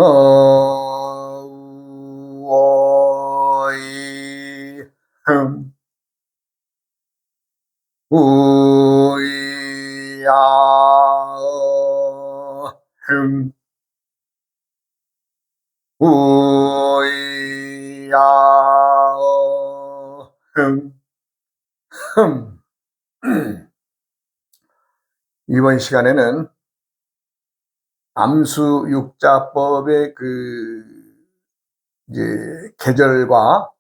어이 우야흠 우야흠 흠. 이번 시간에는 암수육자법의 이제 계절과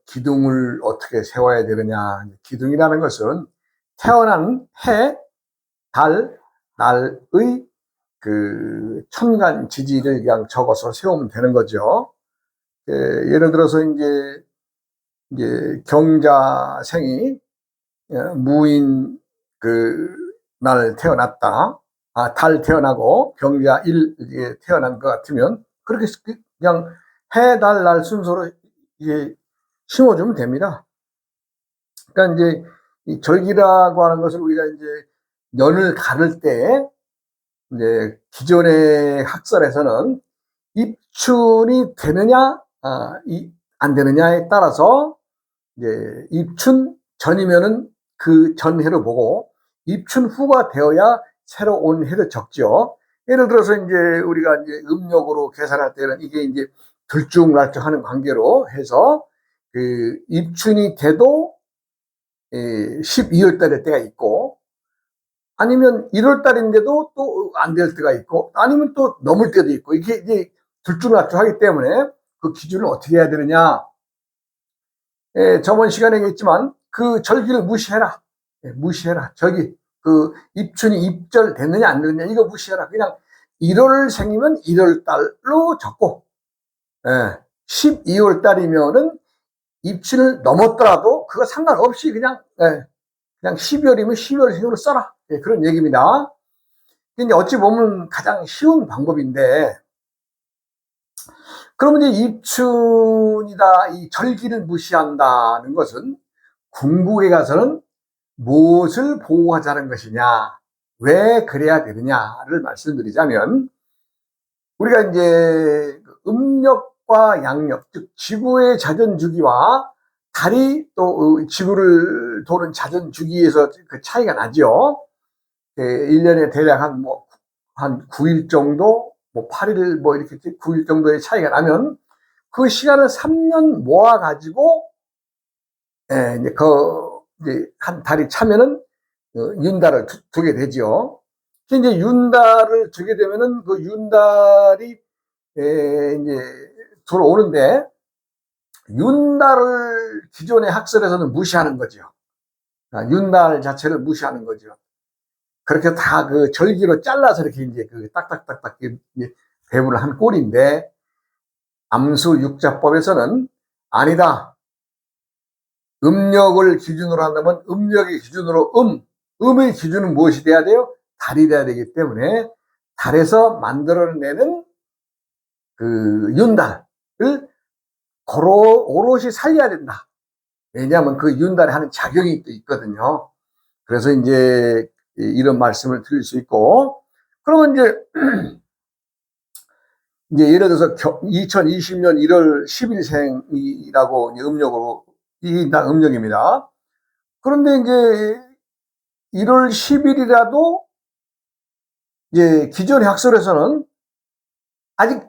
기둥을 어떻게 세워야 되느냐. 기둥이라는 것은 태어난 해, 달, 날의 천간 지지를 그냥 적어서 세우면 되는 거죠. 예를 들어서 이제 경자생이 무인 날 태어났다. 달 태어나고 경자일 태어난 것 같으면 그렇게 그냥 해, 달, 날 순서로 이게 심어주면 됩니다. 그러니까 이제 이 절기라고 하는 것을 우리가 이제 년을 가를 때 이제 기존의 학설에서는 입춘이 되느냐 안 되느냐에 따라서 이제 입춘 전이면은 그 전해를 보고 입춘 후가 되어야 새로 온 해를 적죠. 예를 들어서 이제 우리가 이제 음력으로 계산할 때는 이게 이제 들쭉날쭉하는 관계로 해서 입춘이 돼도 12월 달일 때가 있고, 아니면 1월 달인데도 또 안 될 때가 있고, 아니면 또 넘을 때도 있고, 이게 이제 들쭉날쭉하기 때문에 그 기준을 어떻게 해야 되느냐. 저번 시간에 얘기했지만 그 절기를 무시해라. 무시해라. 절기 입춘이 입절 됐느냐 안 됐느냐 이거 무시해라. 그냥 1월 생이면 1월 달로 적고 12월 달이면은 입춘을 넘었더라도 그거 상관없이 그냥 12월이면 12월 생으로 써라. 그런 얘기입니다. 근데 어찌 보면 가장 쉬운 방법인데, 그러면 이제 입춘이다, 이 절기를 무시한다는 것은 궁극에 가서는 무엇을 보호하자는 것이냐, 왜 그래야 되느냐를 말씀드리자면, 우리가 이제 음력과 양력, 즉 지구의 자전 주기와 달이 또 지구를 도는 자전 주기에서 그 차이가 나죠. 1년에 대략 한 9일 정도, 8일 이렇게 9일 정도의 차이가 나면 그 시간을 3년 모아가지고, 이제 한 달이 차면은 윤달을 두게 되죠. 이제 윤달을 두게 되면은 그 윤달이 이제 들어오는데, 윤달을 기존의 학설에서는 무시하는 거죠. 윤달 자체를 무시하는 거죠. 그렇게 다 그 절기로 잘라서 이렇게 이제 딱딱딱딱 배분을 한 꼴인데, 암수육자법에서는 아니다. 음력을 기준으로 한다면 음력의 기준으로 음의 기준은 무엇이 돼야 돼요? 달이 돼야 되기 때문에 달에서 만들어내는 그 윤달을 오롯이 살려야 된다. 왜냐하면 그 윤달에 하는 작용이 또 있거든요. 그래서 이제 이런 말씀을 드릴 수 있고, 그러면 이제 예를 들어서 2020년 1월 10일생이라고 음력으로, 이 음력입니다. 그런데 이제 1월 10일이라도 이제 기존의 학설에서는 아직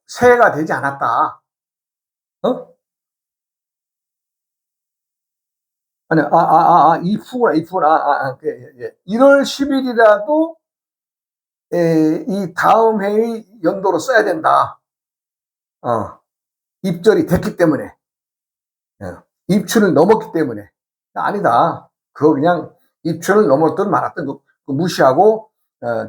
새해가 되지 않았다. 아니, 이프구나. 1월 10일이라도 이 다음 해의 연도로 써야 된다. 입절이 됐기 때문에. 입춘을 넘었기 때문에. 아니다. 그거 그냥 입춘을 넘었든 말았든 무시하고,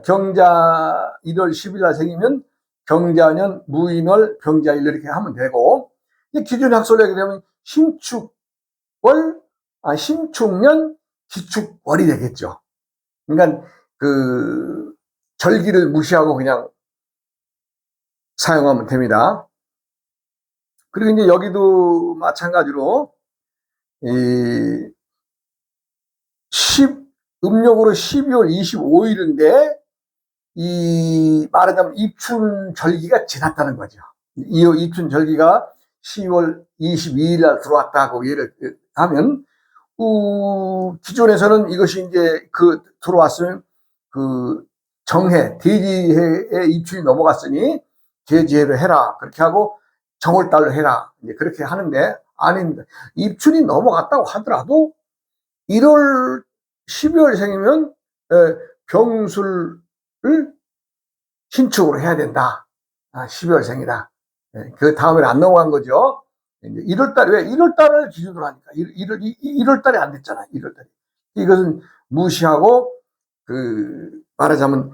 경자 1월 10일 날 생기면 경자년 무인월 병자일 이렇게 하면 되고, 기존 학설에 되면 신축년 기축월이 되겠죠. 그러니까 절기를 무시하고 그냥 사용하면 됩니다. 그리고 이제 여기도 마찬가지로 음력으로 12월 25일인데 이 말하자면 입춘절기가 지났다는 거죠. 이 입춘절기가 10월 22일 날 들어왔다고 예를 하면, 기존에서는 이것이 이제 들어왔으면 정해, 대지해에 입춘이 넘어갔으니 대지해를 해라. 그렇게 하고 정월달로 해라. 이제 그렇게 하는데 아닙니다. 입춘이 넘어갔다고 하더라도 1월, 12월생이면 병술을 신축으로 해야 된다. 12월생이다. 그 다음에 안 넘어간 거죠. 이제 1월달, 왜 1월달을 기준으로 하니까 1월달이 안 됐잖아. 1월달이. 이것은 무시하고 말하자면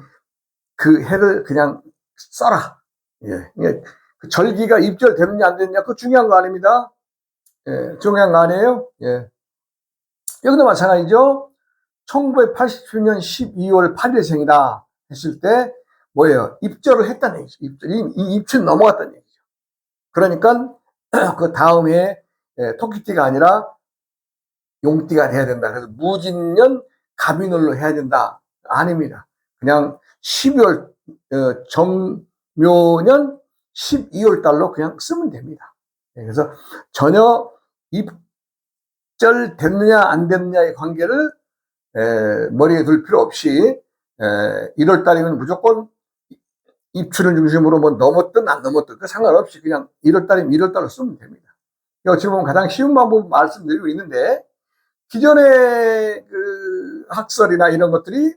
그 해를 그냥 써라. 예. 그 절기가 입절됐느냐 안 됐느냐 그거 중요한 거 아닙니다. 예, 중요한 거 아니에요. 예. 여기도 마찬가지죠. 1987년 12월 8일생이다 했을 때 뭐예요? 입절을 했다는 얘기죠. 입춘 넘어갔다는 얘기죠. 그러니까 그 다음 해에 토끼띠가 아니라 용띠가 돼야 된다. 그래서 무진년 갑인월로 해야 된다. 아닙니다. 그냥 12월 정묘년 12월 달로 그냥 쓰면 됩니다. 그래서 전혀 입절 됐느냐 안 됐느냐의 관계를 머리에 둘 필요 없이 1월 달이면 무조건 입춘을 중심으로 뭐 넘었든 안 넘었든 그 상관없이 그냥 1월 달이면 1월 달로 쓰면 됩니다. 어찌 보면 가장 쉬운 방법 말씀드리고 있는데, 기존의 그 학설이나 이런 것들이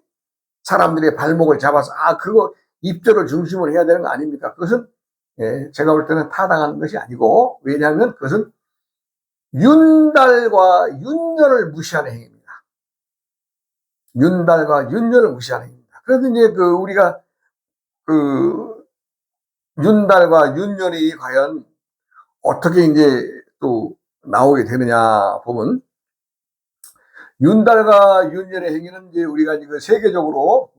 사람들의 발목을 잡아서 그거 입절을 중심으로 해야 되는 거 아닙니까? 그것은 제가 볼 때는 타당한 것이 아니고, 왜냐하면 그것은 윤달과 윤년을 무시하는 행위입니다. 윤달과 윤년을 무시하는 행위입니다. 그래서 이제 우리가 윤달과 윤년이 과연 어떻게 이제 또 나오게 되느냐 보면, 윤달과 윤년의 행위는 이제 우리가 세계적으로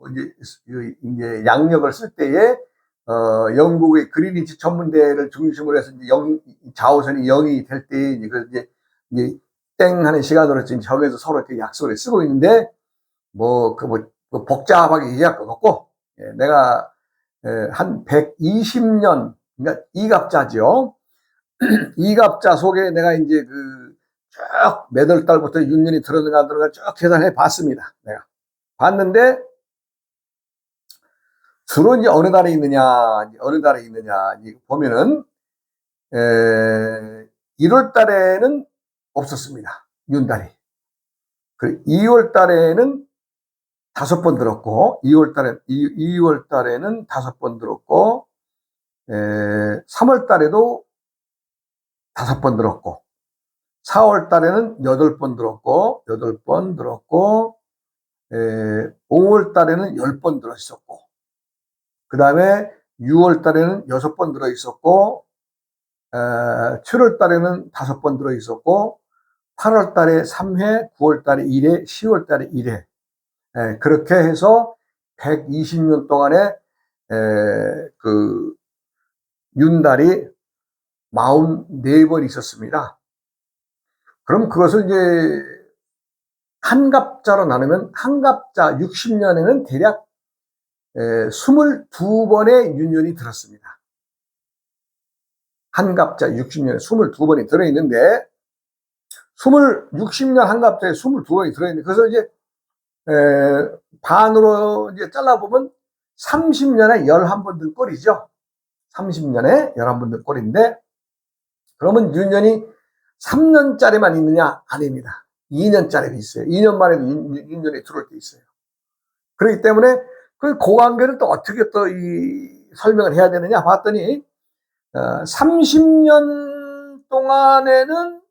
이제 양력을 쓸 때에 영국의 그리니치 천문대를 중심으로 해서 이제 자오선이 0이 될 때 이제 땡 하는 시간으로 지금 정해서 서로 이렇게 약속을 쓰고 있는데, 복잡하게 얘기할 것 같고, 내가 한 120년, 그러니까 이갑자죠. 이갑자 속에 내가 이제 쭉 몇 월 달부터 윤년이 들어가 쭉 계산해 봤습니다. 내가 봤는데, 주로 이제 어느 달에 있느냐 보면은 1월 달에는 없었습니다. 윤달이. 그리고 2월 달에는 5번 들었고, 2월 달에는 5번 들었고, 3월 달에도 5번 들었고, 4월 달에는 8번 들었고, 5월 달에는 10번 들어있었고, 그 다음에 6월 달에는 6번 들어있었고, 7월 달에는 5번 들어있었고, 8월 달에 3회, 9월 달에 1회, 10월 달에 1회. 그렇게 해서 120년 동안에 윤달이 44번 있었습니다. 그럼 그것을 이제 한갑자로 나누면, 한갑자 60년에는 대략 22번의 윤년이 들었습니다. 한갑자 60년에 22번이 들어있는데, 60년 한갑자에 22번이 들어있는데, 그래서 이제 반으로 이제 잘라보면 30년에 11번 든 꼴이죠. 30년에 11번 든 꼴인데, 그러면 윤년이 3년짜리만 있느냐? 아닙니다. 2년짜리도 있어요. 2년 만에도 윤년이 들어올 때 있어요. 그렇기 때문에 그 관계를 또 어떻게 또 설명을 해야 되느냐 봤더니, 30년 동안에는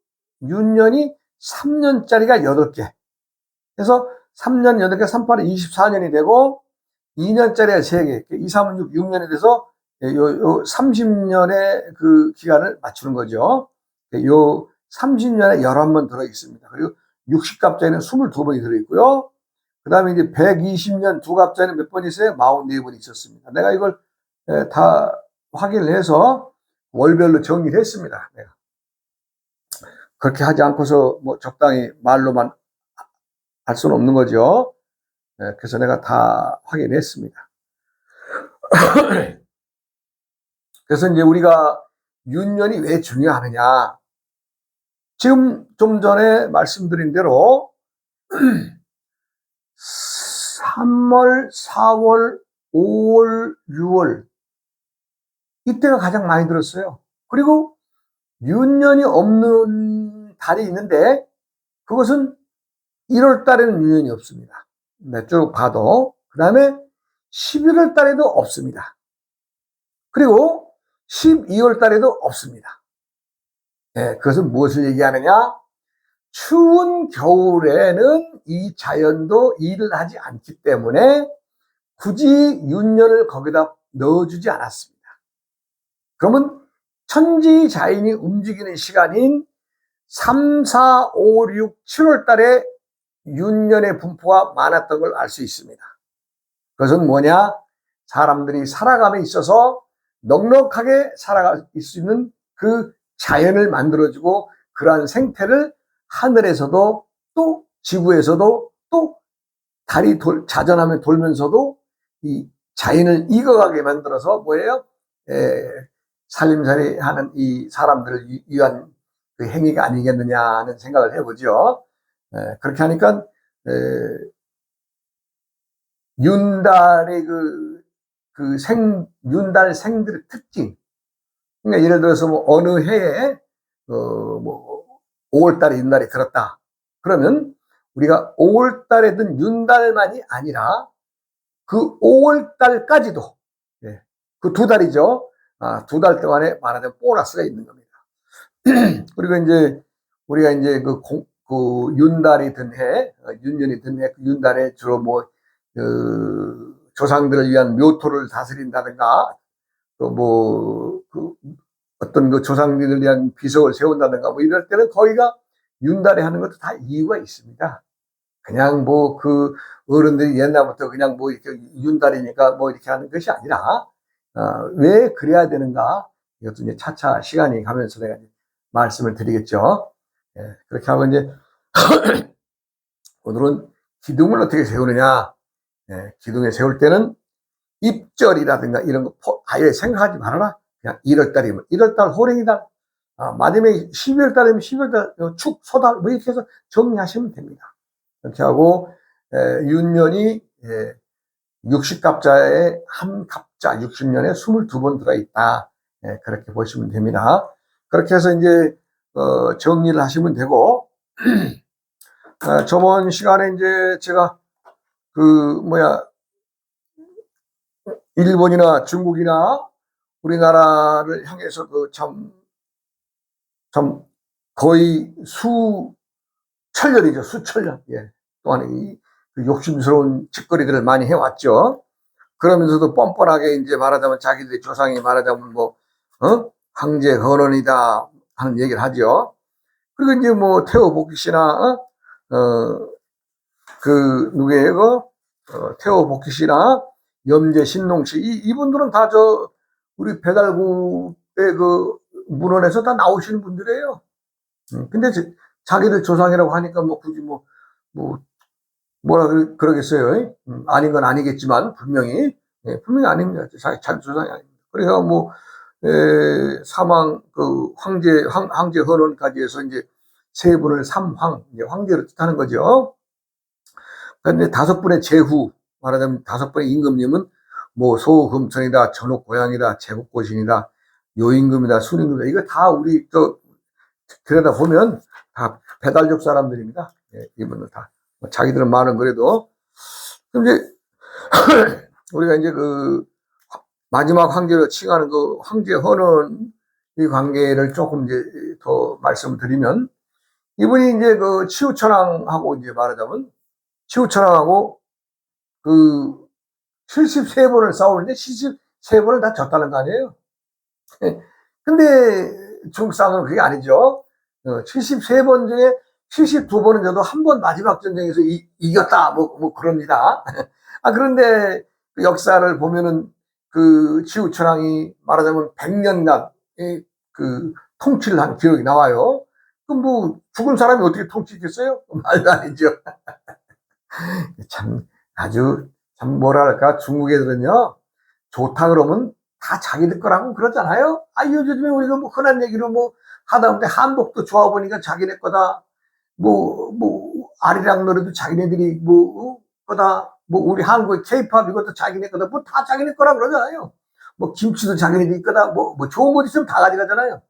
윤년이 3년짜리가 8개. 그래서 3년 8개, 3, 8은 24년이 되고, 2년짜리가 3개, 2, 3은 6, 6년이 돼서 요 30년의 그 기간을 맞추는 거죠. 요 30년에 11번 들어있습니다. 그리고 60갑자에는 22번이 들어있고요. 그 다음에 이제 120년 두갑자에는 몇 번 있어요? 44번 있었습니다. 내가 이걸 다 확인을 해서 월별로 정리를 했습니다. 내가. 그렇게 하지 않고서 뭐 적당히 말로만 할 수는 없는 거죠. 그래서 내가 다 확인했습니다. 그래서 이제 우리가 윤년이 왜 중요하느냐. 지금 좀 전에 말씀드린 대로 3월, 4월, 5월, 6월 이때가 가장 많이 들었어요. 그리고 윤년이 없는 달이 있는데 그것은 1월 달에는 윤년이 없습니다. 네, 쭉 봐도. 그 다음에 11월 달에도 없습니다. 그리고 12월 달에도 없습니다. 네, 그것은 무엇을 얘기하느냐? 추운 겨울에는 이 자연도 일을 하지 않기 때문에 굳이 윤년을 거기다 넣어주지 않았습니다. 그러면 천지자연이 움직이는 시간인 3, 4, 5, 6, 7월 달에 윤년의 분포가 많았던 걸 알 수 있습니다. 그것은 뭐냐? 사람들이 살아감에 있어서 넉넉하게 살아갈 수 있는 그 자연을 만들어주고 그러한 생태를 하늘에서도 또 지구에서도 또 달이 자전하며 돌면서도 이 자연을 익어가게 만들어서 뭐예요? 살림살이 하는 이 사람들을 위한 그 행위가 아니겠느냐 하는 생각을 해보죠. 그렇게 하니까 윤달의 윤달 생들의 특징. 그러니까 예를 들어서 뭐 어느 해에 뭐 5월달에 윤달이 들었다. 그러면 우리가 5월달에 든 윤달만이 아니라 그 5월달까지도 그 2달이죠. 2달 동안에 말하자면 보너스가 있는 겁니다. 그리고 이제 우리가 이제 그 윤달이 든 해, 윤년이 든 해, 그 윤달에 주로 뭐 조상들을 위한 묘토를 다스린다든가 또 뭐 어떤 그 조상들을 위한 비석을 세운다든가 뭐 이럴 때는 거기가 윤달에 하는 것도 다 이유가 있습니다. 그냥 뭐 그 어른들이 옛날부터 그냥 뭐 이렇게 윤달이니까 뭐 이렇게 하는 것이 아니라 왜 그래야 되는가 이것도 이제 차차 시간이 가면서 내가 말씀을 드리겠죠. 그렇게 하고 이제 오늘은 기둥을 어떻게 세우느냐. 기둥에 세울 때는 입절이라든가 이런 거 아예 생각하지 말아라. 그냥 1월달이면 1월달 호랭이달, 마지막에 12월달이면 12월달 축, 소달 뭐 이렇게 해서 정리하시면 됩니다. 이렇게 하고 윤년이 60갑자에 한 갑자 60년에 22번 들어있다. 그렇게 보시면 됩니다. 그렇게 해서 이제 정리를 하시면 되고 저번 시간에 이제 제가 일본이나 중국이나 우리나라를 향해서 참 거의 수천년이죠. 수천년. 또한 그 욕심스러운 짓거리들을 많이 해왔죠. 그러면서도 뻔뻔하게 이제 말하자면 자기들의 조상이 말하자면 황제 헌원이다 하는 얘기를 하죠. 그리고 이제 뭐 태호 복희 씨나 누구예요? 태호 복희 씨나 염제 신농 씨 이분들은 다 우리 배달국의 그 문헌에서 다 나오시는 분들이에요. 근데 자기들 조상이라고 하니까 뭐 굳이 뭐라 그러겠어요. 아닌 건 아니겠지만 분명히 아닙니다. 자기 조상이 아닙니다. 그래서 뭐 사망 황제 헌원까지 해서 이제 세 분을 삼황 황제로 뜻하는 거죠. 그런데 5분의 제후 말하자면 5분의 임금님은 뭐 소금천이다, 전옥고양이다, 제국고신이다, 요임금이다, 순임금이다. 이거 다 우리 들여다 보면 다 배달족 사람들입니다. 이분들 다. 자기들은 많은 그래도. 그럼 이제 우리가 이제 마지막 황제로 칭하는 그 황제 헌원 이 관계를 조금 이제 더 말씀을 드리면 이분이 이제 치우천왕하고 이제 말하자면 치우천왕하고 73번을 싸우는데 73번을 다 졌다는 거 아니에요. 근데 중국 사람은 그게 아니죠. 73번 중에 72번은 져도 한 번 마지막 전쟁에서 이겼다 뭐 그럽니다. 그런데 그 역사를 보면은 치우천왕이 말하자면 100년간 통치를 한 기록이 나와요. 그럼 뭐 죽은 사람이 어떻게 통치했겠어요? 말도 아니죠. 참 뭐랄까 중국 애들은요 좋다 그러면 다 자기들 거라고 그러잖아요. 아, 요즘에 우리가 뭐 흔한 얘기로 뭐 하다 보면 한복도 좋아 보니까 자기네 거다. 아리랑 노래도 자기네들이 거다. 뭐 우리 한국의 케이팝 이것도 자기네 거다. 뭐 다 자기네 거라 그러잖아요. 뭐 김치도 자기네들 거다. 뭐 좋은 것 있으면 다 가져가잖아요.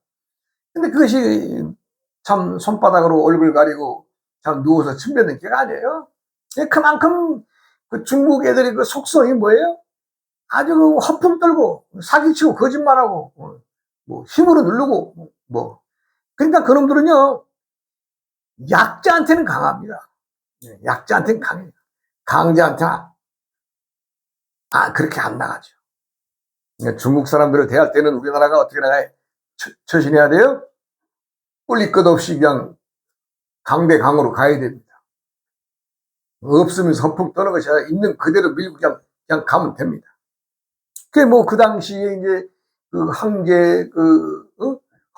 근데 그것이 참 손바닥으로 얼굴 가리고 참 누워서 침 뱉는 게가 아니에요. 그만큼 그 중국 애들이 그 속성이 뭐예요? 아주 그 허풍 떨고 사기치고 거짓말하고 뭐 힘으로 누르고 뭐 그러니까 그놈들은요 약자한테는 강합니다. 약자한테는 강해요. 강자한테는 그렇게 안 나가죠. 그러니까 중국 사람들을 대할 때는 우리나라가 어떻게 나가요? 처신해야 돼요? 꿀릴 것 없이 그냥 강대강으로 가야 됩니다. 없으면 허풍 떠는 것이 아니라 있는 그대로 밀고 그냥 가면 됩니다. 그게 뭐 그 당시에 이제 그 황제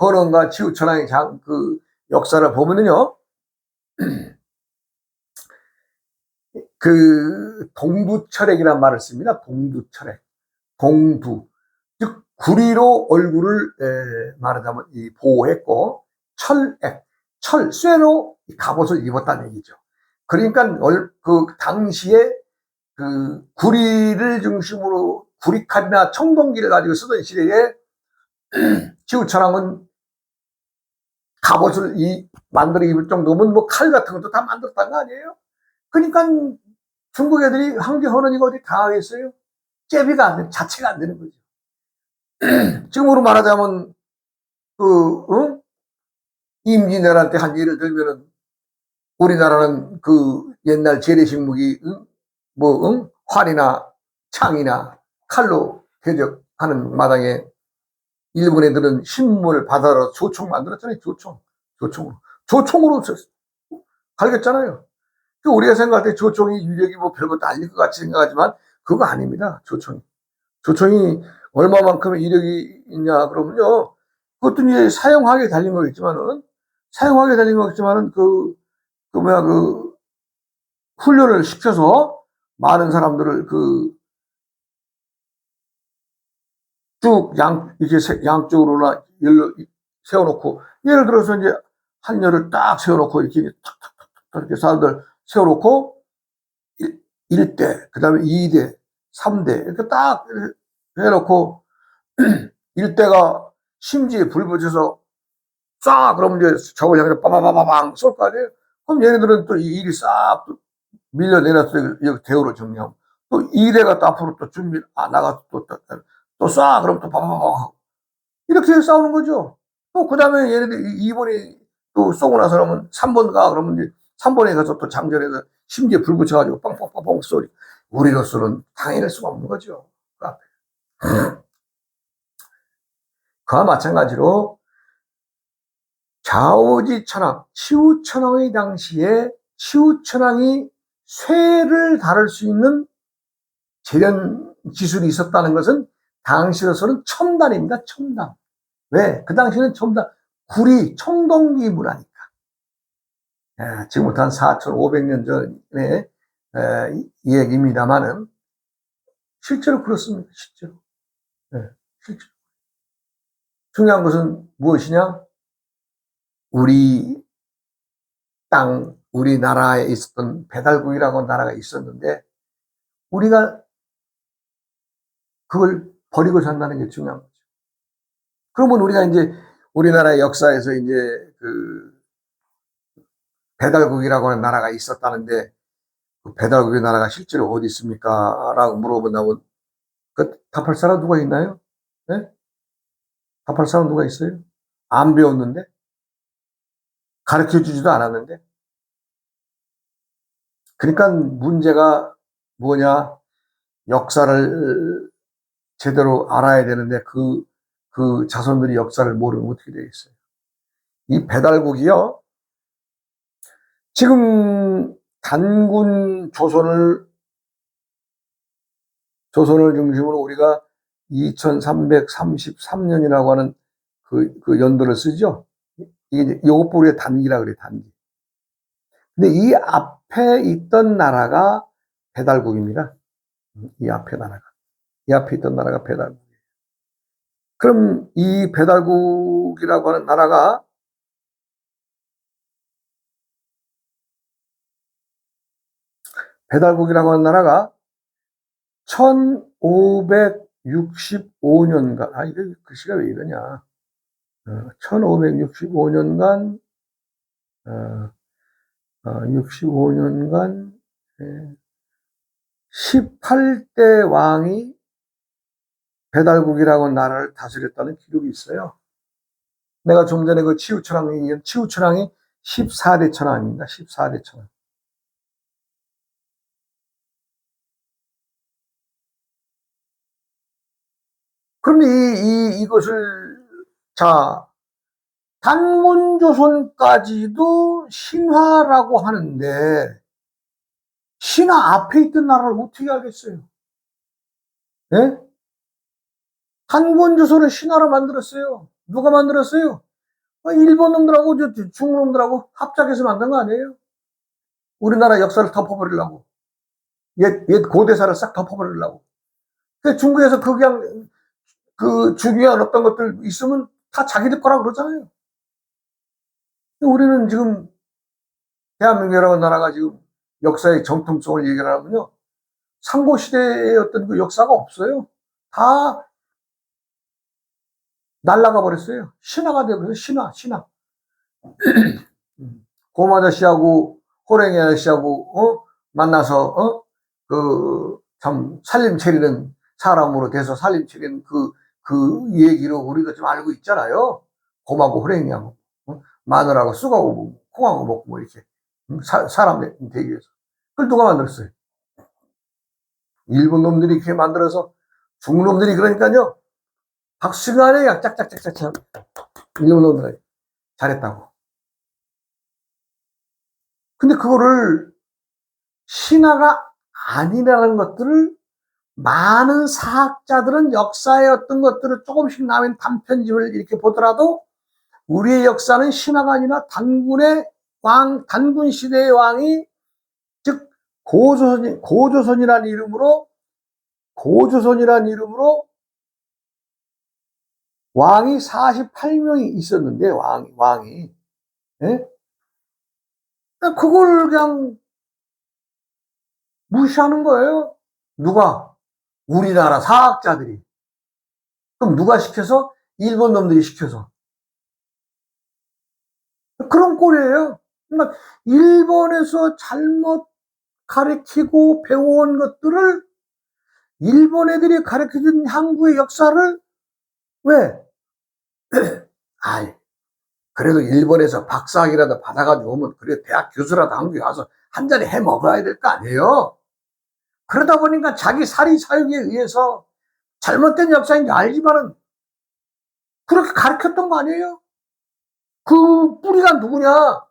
헌원과 치우천왕의 그 역사를 보면은요, 그 동두철액이라는 말을 씁니다. 동두철액. 동두. 즉, 구리로 얼굴을 말하자면 보호했고, 쇠로 갑옷을 입었다는 얘기죠. 그러니까 그 당시에 그 구리를 중심으로 구리칼이나 청동기를 가지고 쓰던 시대에 치우천왕은 갑옷을 만들어 입을 정도면 뭐 칼 같은 것도 다 만들었다는 거 아니에요? 그러니까 중국 애들이 황제 헌원이가 어디 당하겠어요? 제비가 안 돼, 자체가 안 되는 거죠. 지금으로 말하자면 임진왜란 때 한 예를 들면은 우리나라는 그 옛날 재래식 무기 활이나 창이나 칼로 대적하는 마당에 일본 애들은 신문을 받아서 조총 만들었잖아요. 조총으로 갈겼잖아요. 우리가 생각할 때 조총이 유력이 뭐 별것도 아닐 것 같이 생각하지만 그거 아닙니다. 조총이 얼마만큼의 이력이 있냐 그러면요. 그것도 이제 사용하게 달린 거겠지만은 훈련을 시켜서 많은 사람들을 쭉 이렇게 양쪽으로나 세워놓고, 예를 들어서 이제 한열을 딱 세워놓고 이렇게 탁탁탁탁 이렇게 사람들 세워놓고 1대, 그 다음에 2대, 3대 이렇게 딱 해놓고 1대가 심지에 불 붙여서 쫙 그러면 이제 적을 향해서 빠바바바방 쏠 거 아니에요? 그럼 얘네들은 또 이 일이 싹 밀려내놨어. 여기 대우로 정리하고 또 2대가 또 앞으로 또 준비 나가서 또 쏴 그럼 또 빠바바방 이렇게 싸우는 거죠. 또 그 다음에 얘네들 2번이 또 쏘고 나서 그러면 3번 가 그러면 이제 3번에 가서 또 장전해서 심지어 불 붙여가지고 빵빵빵빵 쏘리. 우리로서는 당해낼 수가 없는 거죠. 그 앞에. 그와 마찬가지로 좌오지천왕, 치우천왕의 당시에 치우천왕이 쇠를 다룰 수 있는 재련 기술이 있었다는 것은 당시로서는 첨단입니다. 첨단. 왜? 그 당시는 첨단. 구리, 청동기 문화니까. 지금부터 한 4,500년 전에 이 얘기입니다만은 실제로 그렇습니다. 실제로. 실제로. 중요한 것은 무엇이냐? 우리 땅, 우리나라에 있었던 배달국이라고 나라가 있었는데 우리가 그걸 버리고 산다는 게 중요한 거죠. 그러면 우리가 이제 우리나라의 역사에서 이제 그 배달국이라고 하는 나라가 있었다는데 그 배달국의 나라가 실제로 어디 있습니까? 라고 물어본다면 답할 사람 누가 있나요? 네? 답할 사람 누가 있어요? 안 배웠는데? 가르쳐 주지도 않았는데? 그러니까 문제가 뭐냐? 역사를 제대로 알아야 되는데 그 자손들이 역사를 모르면 어떻게 되겠어요? 이 배달국이요. 지금 단군 조선을 중심으로 우리가 2333년이라고 하는 그 연도를 쓰죠. 이게 요것도 우리가 단기라 그래, 단기. 근데 이 앞에 있던 나라가 배달국입니다. 이 앞에 나라가. 이 앞에 있던 나라가 배달국. 그럼 이 배달국이라고 하는 나라가 배달국이라고 하는 나라가 1565년간, 이게 글씨가 왜 이러냐. 1565년간, 65년간, 18대 왕이 배달국이라고 하는 나라를 다스렸다는 기록이 있어요. 내가 좀 전에 그 치우천왕 얘기한 치우천왕이 14대 천왕입니다. 14대 천왕. 그런데 이것을, 자, 단문조선까지도 신화라고 하는데, 신화 앞에 있던 나라를 어떻게 알겠어요? 예? 단문조선을 신화로 만들었어요. 누가 만들었어요? 일본 놈들하고 중국 놈들하고 합작해서 만든 거 아니에요? 우리나라 역사를 덮어버리려고. 옛 고대사를 싹 덮어버리려고. 중국에서 그냥 그 중요한 어떤 것들 있으면 다 자기들 거라고 그러잖아요. 우리는 지금 대한민국이라는 나라가 지금 역사의 정통성을 얘기를 하면요. 상고시대의 어떤 그 역사가 없어요. 다 날라가 버렸어요. 신화가 되어버렸어요. 신화. 곰 아저씨하고 호랭이 아저씨하고 만나서 참 살림 차리는 사람으로 돼서 살림 차리는 그 얘기로 우리가 좀 알고 있잖아요. 곰하고 호랭이하고 마늘하고 쑥하고 콩하고 먹고 뭐 이렇게 사람 되기 위해서. 그걸 누가 만들었어요? 일본 놈들이 이렇게 만들어서 중국 놈들이 그러니까요. 박수간에 짝짝짝짝짝 일본 놈들이 잘했다고. 근데 그거를 신화가 아니라는 것들을 많은 사학자들은 역사의 어떤 것들을 조금씩 나온 단편집을 이렇게 보더라도 우리의 역사는 신화가 아니라 단군 시대의 왕이, 즉 고조선이라는 이름으로 왕이 48명이 있었는데 왕이 예? 그걸 그냥 무시하는 거예요. 누가? 우리나라 사학자들이. 그럼 누가 시켜서? 일본 놈들이 시켜서. 그런 꼴이에요. 그러니까 일본에서 잘못 가르치고 배워온 것들을 일본 애들이 가르쳐준 한국의 역사를 왜? 그래도 일본에서 박사학위라도 받아가지고 오면 그래 대학 교수라도 한국에 와서 한 잔에 해 먹어야 될 거 아니에요. 그러다 보니까 자기 사리 사욕에 의해서 잘못된 역사인지 알지만은 그렇게 가르쳤던 거 아니에요? 그 뿌리가 누구냐?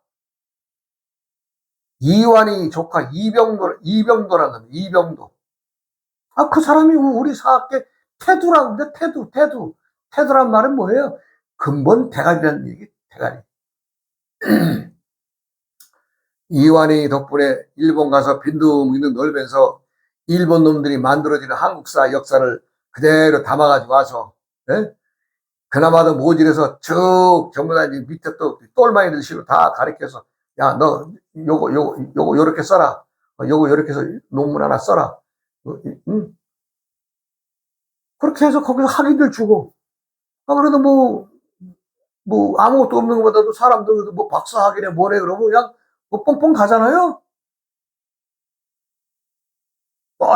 이완이 조카 이병도라는 놈, 이병도. 그 사람이 우리 사학계 태두라고 그러는데 태두란 말은 뭐예요? 근본 대가리라는 얘기, 대가리. 이완이 덕분에 일본 가서 빈둥빈둥 놀면서 일본 놈들이 만들어지는 한국사 역사를 그대로 담아가지고 와서, 예? 그나마도 모질에서 쭉 전부 다 이제 밑에 또 똘마이들 식으로 다 가르쳐서, 야, 너 요거 요렇게 써라. 요렇게 해서 논문 하나 써라. 응? 그렇게 해서 거기서 학위들 주고. 그래도 뭐 아무것도 없는 것보다도 사람들 뭐 박사학위래 뭐래 그러고 그냥 뭐 뻥뻥 가잖아요.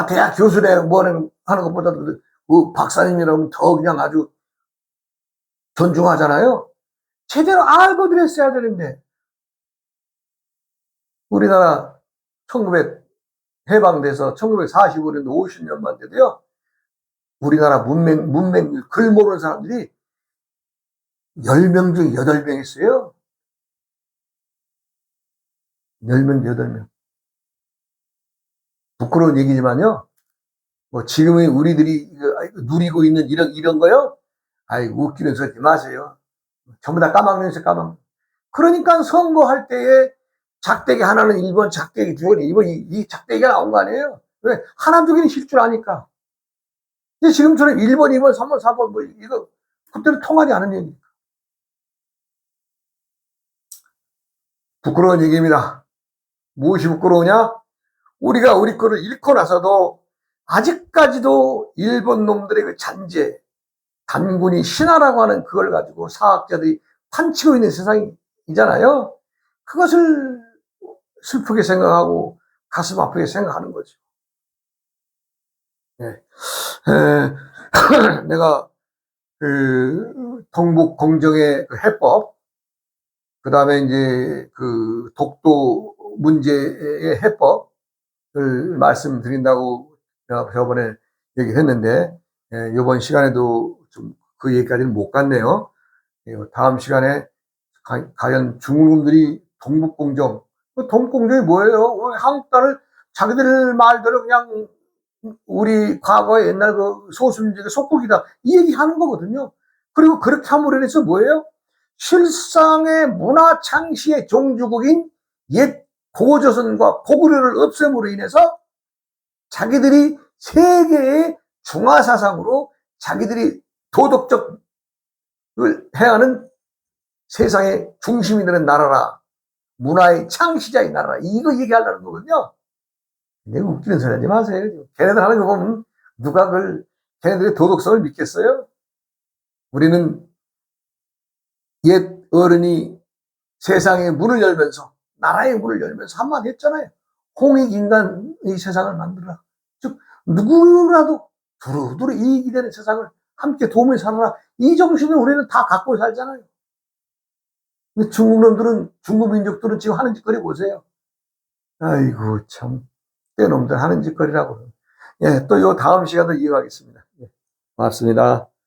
대학 교수래 뭐래 하는 것보다도 그 박사님이라면 더 그냥 아주 존중하잖아요. 제대로 알고 그랬어야 되는데. 우리나라 1900 해방돼서 1945년도 50년만 돼도요. 우리나라 문맹 글 모르는 사람들이 10명 중에 8명 있어요. 10명, 8명. 부끄러운 얘기지만요. 뭐 지금의 우리들이 누리고 있는 이런 거요. 웃기는 소리 하지 마세요. 전부 다 까막눈에서 까막. 그러니까 선거할 때에 작대기 하나는 1번, 작대기 2번, 2번 이 작대기가 나온 거 아니에요. 왜? 하나 두 개는 실 줄 아니까. 근데 지금처럼 1번, 2번, 3번, 4번, 뭐, 이거, 그때는 통하지 않은 얘기. 부끄러운 얘기입니다. 무엇이 부끄러우냐? 우리가 우리 거를 잃고 나서도 아직까지도 일본 놈들의 그 잔재, 단군이 신화라고 하는 그걸 가지고 사학자들이 판치고 있는 세상이잖아요. 그것을 슬프게 생각하고 가슴 아프게 생각하는 거죠. 네. 내가 그 동북 공정의 그 해법, 그 다음에 이제 그 독도 문제의 해법을 말씀드린다고 저번에 얘기했는데, 이번 시간에도 좀 그 얘기까지는 못 갔네요. 다음 시간에 과연 중국놈들이 동북공정, 동북공정이 뭐예요? 한국 땅을 자기들 말대로 그냥 우리 과거의 옛날 그 소수민족의 속국이다, 이 얘기 하는 거거든요. 그리고 그렇게 함으로 인해서 뭐예요? 실상의 문화 창시의 종주국인 옛 고조선과 고구려를 없앰으로 인해서 자기들이 세계의 중화사상으로 자기들이 도덕적 해야 하는 세상의 중심이 되는 나라라, 문화의 창시자의 나라라, 이거 얘기하려는 거거든요. 내가 웃기는 소리 하지 마세요. 걔네들 하는 거 보면 누가 걔네들의 도덕성을 믿겠어요? 우리는 옛 어른이 세상의 문을 열면서, 나라의 문을 열면서 한마디 했잖아요. 홍익인간의 세상을 만들어라. 즉 누구라도 두루두루 이익이 되는 세상을 함께 도우며 살아라. 이 정신을 우리는 다 갖고 살잖아요. 근데 중국 놈들은, 중국 민족들은 지금 하는 짓거리 보세요. 아이고 참, 떼놈들 하는 짓거리라고. 예, 또 요 다음 시간도 이어가겠습니다. 예, 고맙습니다.